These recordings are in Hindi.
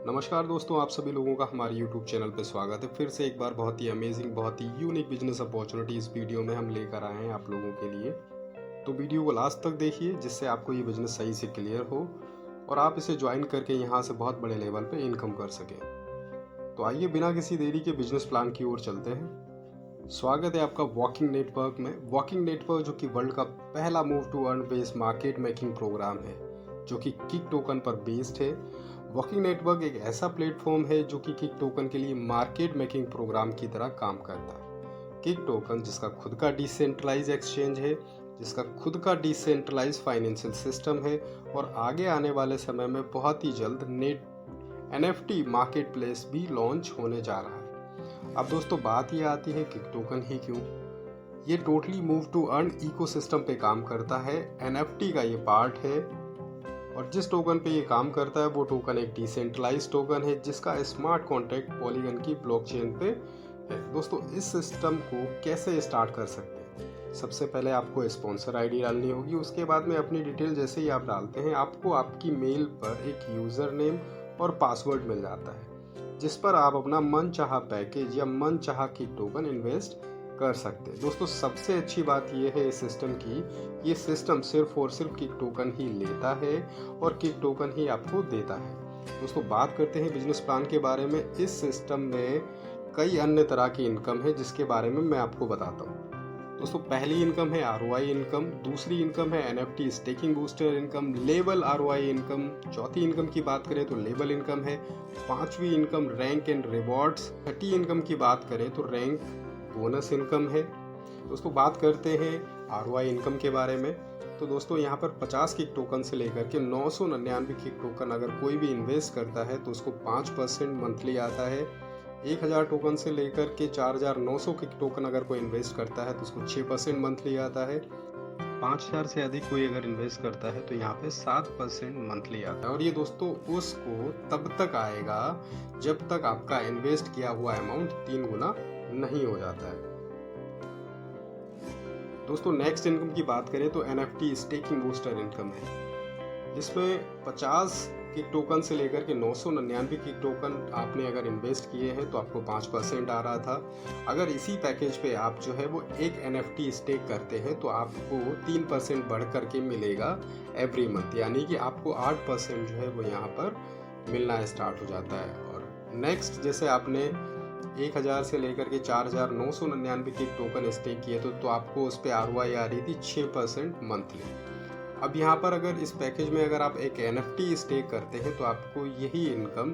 नमस्कार दोस्तों, आप सभी लोगों का हमारे YouTube चैनल पे स्वागत है। फिर से एक बार बहुत ही अमेजिंग, बहुत ही यूनिक बिजनेस अपॉर्चुनिटी इस वीडियो में हम लेकर आए हैं आप लोगों के लिए। तो वीडियो को लास्ट तक देखिए जिससे आपको ये बिजनेस सही से क्लियर हो और आप इसे ज्वाइन करके यहाँ से बहुत बड़े लेवल पे इनकम कर सकें। तो आइए बिना किसी देरी के बिजनेस प्लान की ओर चलते हैं। स्वागत है आपका वॉकिंग नेटवर्क में। वॉकिंग नेटवर्क जो कि वर्ल्ड का पहला move to earn based market making program है जो कि किक टोकन पर बेस्ड है। वॉकिंग नेटवर्क एक ऐसा प्लेटफॉर्म है जो कि किक टोकन के लिए मार्केट मेकिंग प्रोग्राम की तरह काम करता है। किक टोकन जिसका खुद का डिसेंट्रलाइज एक्सचेंज है, जिसका खुद का डिसेंट्रलाइज फाइनेंशियल सिस्टम है और आगे आने वाले समय में बहुत ही जल्द नेट NFT मार्केट प्लेस भी लॉन्च होने जा रहा है। अब दोस्तों बात ये आती है किक टोकन ही क्यों। ये totally move to earn ecosystem पे काम करता है। NFT का ये पार्ट है और जिस टोकन पे ये काम करता है वो टोकन एक डिसेंट्रलाइज टोकन है जिसका स्मार्ट कॉन्ट्रैक्ट पॉलीगन की ब्लॉकचेन पे है। दोस्तों इस सिस्टम को कैसे स्टार्ट कर सकते हैं? सबसे पहले आपको स्पॉन्सर आईडी डालनी होगी। उसके बाद में अपनी डिटेल जैसे ही आप डालते हैं आपको आपकी मेल पर एक यूज़र नेम और पासवर्ड मिल जाता है जिस पर आप अपना मनचाहा पैकेज या मनचाहा की टोकन इन्वेस्ट कर सकते हैं। दोस्तों सबसे अच्छी बात यह है इस सिस्टम की, ये सिस्टम सिर्फ और सिर्फ किक टोकन ही लेता है और किक टोकन ही आपको देता है। दोस्तों बात करते हैं बिजनेस प्लान के बारे में। इस सिस्टम में कई अन्य तरह की इनकम है जिसके बारे में मैं आपको बताता हूँ। दोस्तों पहली इनकम है ROI इनकम, दूसरी इनकम है NFT staking booster income, label ROI income, चौथी इनकम की बात करें तो लेबल इनकम है, पांचवी income rank and rewards, Chhathi income की बात करें तो रैंक बोनस इनकम है। दोस्तों बात करते हैं ROI इनकम के बारे में। तो दोस्तों यहाँ पर 50 किक टोकन से लेकर के 999 किक टोकन अगर कोई भी इन्वेस्ट करता है तो उसको 5% मंथली आता है। 1000 टोकन से लेकर के 4900 किक टोकन अगर कोई इन्वेस्ट करता है तो उसको 6% मंथली आता है। 5000 से अधिक कोई अगर इन्वेस्ट करता है तो यहाँ पे 7% मंथली आता है। और ये दोस्तों उसको तब तक आएगा जब तक आपका इन्वेस्ट किया हुआ अमाउंट 3 गुना नहीं हो जाता है। दोस्तों नेक्स्ट इनकम की बात करें तो NFT स्टेकिंग बूस्टर इनकम है। इसमें 50 किक टोकन से लेकर के 999 किक टोकन आपने अगर इन्वेस्ट किए हैं तो आपको 5% आ रहा था। अगर इसी पैकेज पे आप जो है वो एक NFT स्टेक करते हैं तो आपको 3% बढ़ करके मिलेगा एवरी मंथ, यानी कि आपको 8% जो है वो यहाँ पर मिलना स्टार्ट हो जाता है। और नेक्स्ट जैसे आपने 1000 से लेकर के 4999 किक टोकन स्टेक किए तो आपको उस पर ROI आ रही थी 6% मंथली। अब यहाँ पर अगर इस पैकेज में अगर आप एक NFT स्टेक करते हैं तो आपको यही इनकम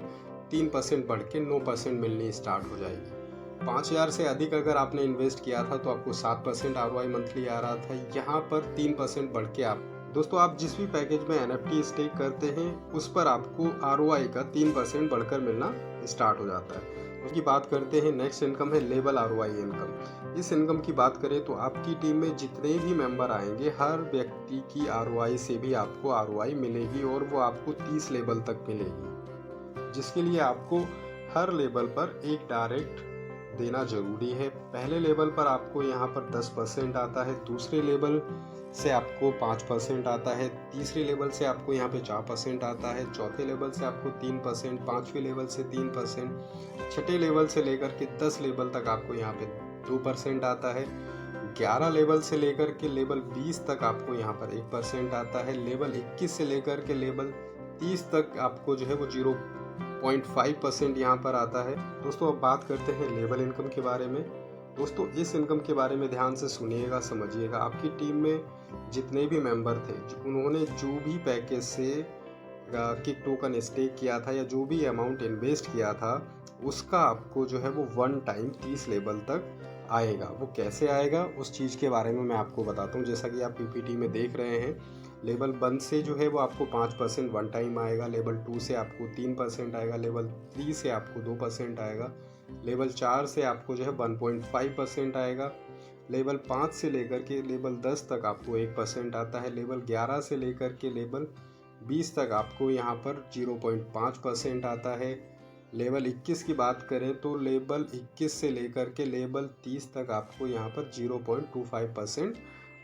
3% बढ़ के 9% मिलनी स्टार्ट हो जाएगी। 5000 से अधिक अगर आपने इन्वेस्ट किया था तो आपको 7% ROI मंथली आ रहा था। यहाँ पर 3% बढ़ के आप दोस्तों आप जिस भी पैकेज में NFT स्टेक करते हैं उस पर आपको ROI का 3% बढ़कर मिलना स्टार्ट हो जाता है। उसकी बात करते हैं नेक्स्ट इनकम है लेबल ROI इनकम। इस इनकम की बात करें तो आपकी टीम में जितने भी मेंबर आएंगे हर व्यक्ति की ROI से भी आपको ROI मिलेगी और वो आपको 30 लेवल तक मिलेगी, जिसके लिए आपको हर लेवल पर एक डायरेक्ट देना जरूरी है। पहले लेवल पर आपको यहाँ पर 10% आता है, दूसरे लेवल से आपको 5% आता है, तीसरे लेवल से आपको यहाँ पे 4% आता है, चौथे लेवल से आपको 3%, पांचवें लेवल से 3%, छठे लेवल से लेकर के 10 लेवल तक आपको यहाँ पे 2% आता है, 11 लेवल से लेकर के लेवल 20 तक आपको यहाँ पर 1% आता है, लेवल 21 से लेकर के लेवल 30 तक आपको जो है वो 0.5% यहाँ पर आता है। दोस्तों अब बात करते हैं लेवल इनकम के बारे में। दोस्तों इस इनकम के बारे में ध्यान से सुनिएगा, समझिएगा। आपकी टीम में जितने भी मेंबर थे उन्होंने जो भी पैकेज से किक टोकन स्टेक किया था या जो भी अमाउंट इन्वेस्ट किया था उसका आपको जो है वो वन टाइम 30 लेवल तक आएगा। वो कैसे आएगा उस चीज़ के बारे में मैं आपको बताता हूँ। जैसा कि आप PPT में देख रहे हैं, लेवल 1 से जो है वो आपको 5% वन टाइम आएगा, लेवल 2 से आपको 3% आएगा, लेवल 3 से आपको 2% आएगा, लेवल 4 से आपको जो है 1.5% आएगा, लेवल 5 से लेकर के लेवल 10 तक आपको 1% आता है, लेवल 11 से लेकर के लेवल 20 तक आपको यहाँ पर 0.5% आता है। लेवल 21 की बात करें तो लेवल 21 से लेकर के लेवल 30 तक आपको यहाँ पर 0.25%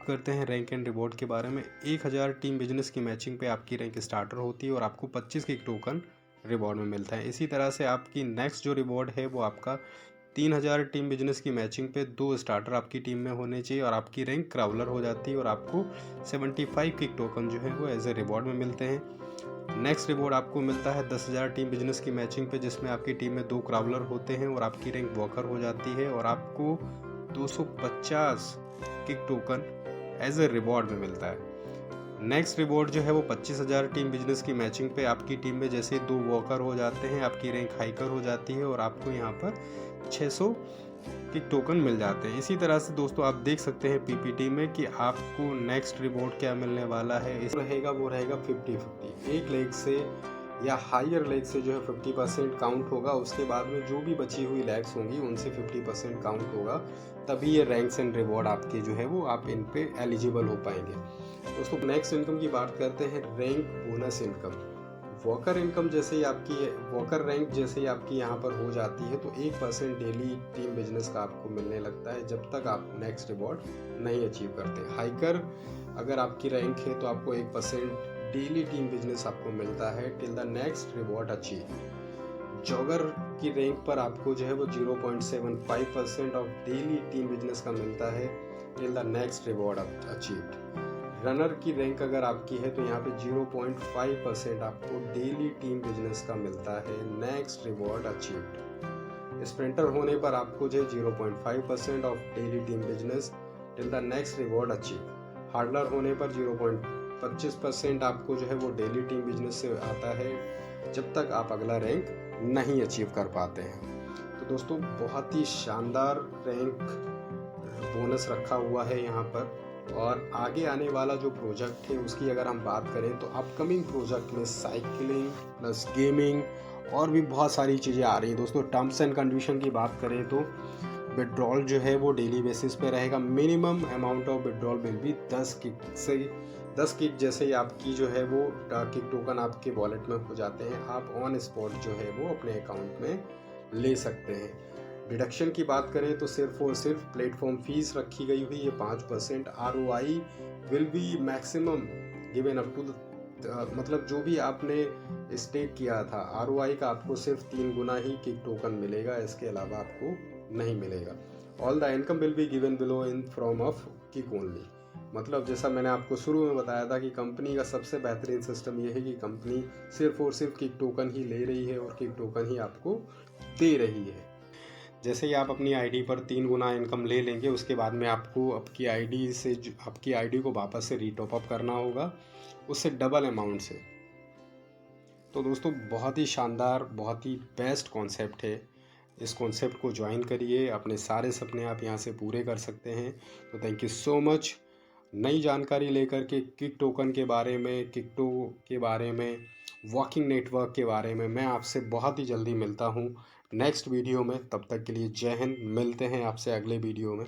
करते हैं। रैंक एंड रिवॉर्ड के बारे में 1000 टीम बिजनेस की मैचिंग पे आपकी रैंक स्टार्टर होती है और आपको 25 की टोकन रिवॉर्ड में मिलता है। इसी तरह से आपकी नेक्स्ट जो रिवॉर्ड है वो आपका 3000 टीम बिजनेस की मैचिंग पे 2 स्टार्टर आपकी टीम में होने चाहिए और आपकी रैंक क्राउलर हो जाती है और आपको 75 किक टोकन जो है वो एज ए रिवॉर्ड में मिलते हैं। नेक्स्ट रिवॉर्ड आपको मिलता है 10,000 टीम बिजनेस की मैचिंग पे, जिसमें आपकी टीम में 2 क्राउलर होते हैं और आपकी रैंक वॉकर हो जाती है और आपको 250 kick token as a reward में मिलता है। नेक्स्ट रिवॉर्ड जो है वो 25,000 टीम बिजनेस की मैचिंग पे आपकी टीम में जैसे 2 वॉकर हो जाते हैं, आपकी रैंक हाइकर हो जाती है और आपको यहाँ पर 600 किक टोकन मिल जाते हैं। इसी तरह से दोस्तों आप देख सकते हैं पीपीटी में कि आपको नेक्स्ट रिवॉर्ड क्या मिलने वाला है। इस रहेगा वो रहेगा 50-50, एक लेग से या हायर लेग से जो है 50% काउंट होगा, उसके बाद में जो भी बची हुई लेग्स होंगी उनसे 50% काउंट होगा, तभी ये रैंक्स एंड रिवॉर्ड आपके जो है वो आप इन पे एलिजिबल हो पाएंगे। दोस्तों नेक्स्ट इनकम की बात करते हैं, rank bonus income. Walker income जैसे ही आपकी वॉकर रैंक जैसे ही आपकी यहाँ पर हो जाती है तो 1% डेली टीम बिजनेस का आपको मिलने लगता है जब तक आप नेक्स्ट रिवॉर्ड नहीं अचीव करते। हाइकर अगर आपकी रैंक है तो आपको 1% डेली टीम बिजनेस आपको मिलता है till the next reward achieve. Jogger की रैंक पर आपको जो है वो 0.75% ऑफ डेली टीम बिजनेस का मिलता है till the next reward achieved. Runner की रैंक अगर आपकी है तो यहाँ पे 0.5% आपको डेली टीम बिजनेस का मिलता है नेक्स्ट रिवॉर्ड अचीव्ड। स्प्रिंटर होने पर आपको जो 0.5% of daily team business till the next reward achieve. हार्डलर होने पर 0.25% आपको जो है वो डेली टीम बिजनेस से आता है जब तक आप अगला रैंक नहीं अचीव कर पाते हैं। तो दोस्तों बहुत ही शानदार रैंक बोनस रखा हुआ है यहाँ पर, और आगे आने वाला जो प्रोजेक्ट है उसकी अगर हम बात करें तो अपकमिंग प्रोजेक्ट में साइकिलिंग प्लस गेमिंग और भी बहुत सारी चीज़ें आ रही हैं। दोस्तों टर्म्स एंड कंडीशन की बात करें तो विड्रॉल जो है वो डेली बेसिस पे रहेगा। Minimum amount of withdrawal will भी 10 किक जैसे ही आपकी जो है वो किक टोकन आपके वॉलेट में हो जाते हैं, आप ऑन स्पॉट जो है वो अपने अकाउंट में ले सकते हैं। डिडक्शन की बात करें तो सिर्फ और सिर्फ प्लेटफॉर्म फीस रखी गई हुई है 5%। ROI will be maximum given up to मतलब जो भी आपने स्टेक किया था ROI का आपको सिर्फ 3 गुना ही किक टोकन मिलेगा, इसके अलावा आपको नहीं मिलेगा। All the income will be given below in form of kick only. मतलब जैसा मैंने आपको शुरू में बताया था कि कंपनी का सबसे बेहतरीन सिस्टम ये है कि कंपनी सिर्फ और सिर्फ किक टोकन ही ले रही है और किक टोकन ही आपको दे रही है। जैसे ही आप अपनी आईडी पर 3 गुना इनकम ले लेंगे उसके बाद में आपको आपकी आईडी को वापस से रीटॉप अप करना होगा उससे डबल अमाउंट से। तो दोस्तों बहुत ही शानदार बहुत ही बेस्ट कॉन्सेप्ट है, इस कॉन्सेप्ट को ज्वाइन करिए, अपने सारे सपने आप यहाँ से पूरे कर सकते हैं। तो थैंक यू सो मच। नई जानकारी लेकर के किक टोकन के बारे में, किकटो के बारे में, वॉकिंग नेटवर्क के बारे में मैं आपसे बहुत ही जल्दी मिलता हूँ नेक्स्ट वीडियो में। तब तक के लिए जय हिंद, मिलते हैं आपसे अगले वीडियो में।